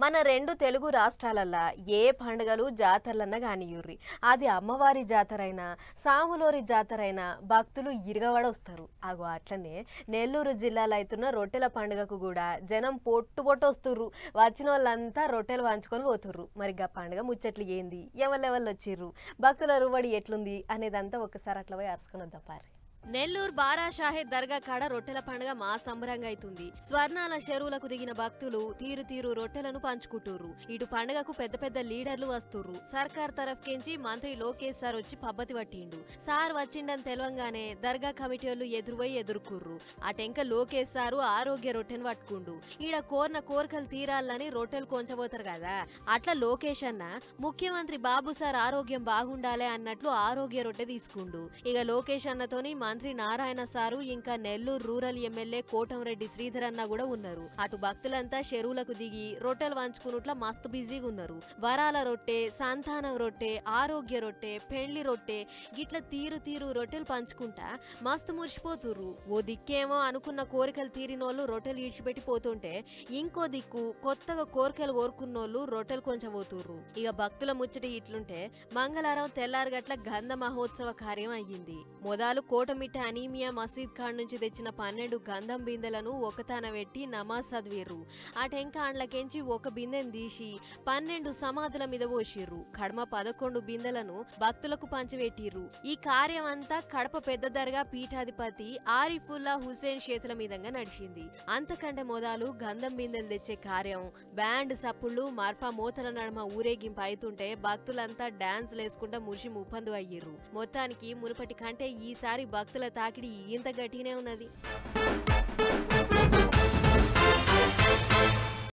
మన రెండు తెలుగు రాష్ట్రాలల్లా ఏ పండుగలు జాతరలన్నా కానియుర్రి అది అమ్మవారి జాతరైనా సాములోరి జాతరైనా భక్తులు ఇరగవడ వస్తారు. అగో అట్లనే నెల్లూరు జిల్లాలో అయితున్న రొట్టెల పండుగకు కూడా జనం పొట్టు వస్తుర్రు. వచ్చిన వాళ్ళంతా రొట్టెలు పంచుకొని పోతుర్రు. మరి గా పండుగ ముచ్చట్లు ఏంది, ఎవరెవరు వచ్చిర్రు, భక్తుల రువడి ఎట్లుంది అనేదంతా ఒకసారి అట్లా పోయి అరుచుకొని వద్దాం పారి. నెల్లూరు బారా షాహెద్ దర్గా కాడ రొట్టెల పండుగ మా సంబరంగా అవుతుంది. స్వర్ణాల చెరువులకు దిగిన భక్తులు తీరు తీరు రొట్టెలను పంచుకుంటుర్రు. ఇటు పండుగకు పెద్ద పెద్ద లీడర్లు వస్తుర్రు. సర్కార్ తరఫ్కెంచి మంత్రి లోకేష్ సార్ వచ్చి పబ్బతి పట్టిండు. సార్ వచ్చిండని తెలవంగానే దర్గా కమిటీ వాళ్ళు ఎదురుపోయి ఎదుర్కొర్రు. అటెంక లోకేష్ సారు ఆరోగ్య రొట్టెను పట్టుకుండు. ఈడ కోరిన కోరికలు తీరాలని రొట్టెలు కొంచబోతారు కదా, అట్లా లోకేష్ అన్న ముఖ్యమంత్రి బాబు సార్ ఆరోగ్యం బాగుండాలి అన్నట్లు ఆరోగ్య రొట్టె తీసుకుండు. ఇక లోకేష్ అన్నతోని మంత్రి నారాయణ సారు ఇంకా నెల్లూరు రూరల్ ఎమ్మెల్యే కోటంరెడ్డి శ్రీధర్ అన్న కూడా ఉన్నారు. అటు భక్తులంతా చెరువులకు దిగి రొట్టెలు వంచుకున్నట్ల మస్తు బిజీగా ఉన్నారు. వరాల రొట్టె, సంతానం రొట్టె, ఆరోగ్య రొట్టె, పెళ్లి రొట్టె గిట్ల తీరు తీరు రొట్టెలు పంచుకుంటా మస్తు మురిసిపోతుర్రు. ఓ దిక్కేమో అనుకున్న కోరికలు తీరినోళ్ళు రొట్టెలు ఈడ్చిపెట్టి పోతుంటే, ఇంకో దిక్కు కొత్తగా కోరికలు కోరుకున్నోళ్ళు రొట్టెలు కొంచెం పోతుర్రు. ఇక భక్తుల ముచ్చటి ఇట్లుంటే మంగళవారం తెల్లారగట్ల గంధ మహోత్సవ కార్యం అయ్యింది. మొదలు కోటమిట్ట అనీమియా మసీద్ ఖాన్ నుంచి తెచ్చిన 12 గంధం బిందెలను ఒకతాన పెట్టి నమాజ్ చదివేర్రు. ఆ టెంక అండ్లకెంచి ఒక బిందెను తీసి 12 సమాధుల మీద పోసిర్రు. కడమ 11 బిందెలను భక్తులకు పంచిపెట్టిర్రు. ఈ కార్యం అంతా కడప పెద్ద దర్గా పీఠాధిపతి ఆరిఫుల్లా హుసేన్ చేతుల మీదంగా నడిచింది. అంతకంటే మొదలు గంధం బిందెలు తెచ్చే కార్యం బ్యాండ్ సప్పుళ్ళు మర్పా మోతల నడమ ఊరేగింపు అవుతుంటే భక్తులంతా డాన్స్ లేసుకుంటా మురిసి ముప్పందు అయ్యిర్రు. మొత్తానికి మునుపటి కంటే ఈసారి భక్తుల తాకిడి ఇంత గట్టిగానే ఉన్నది.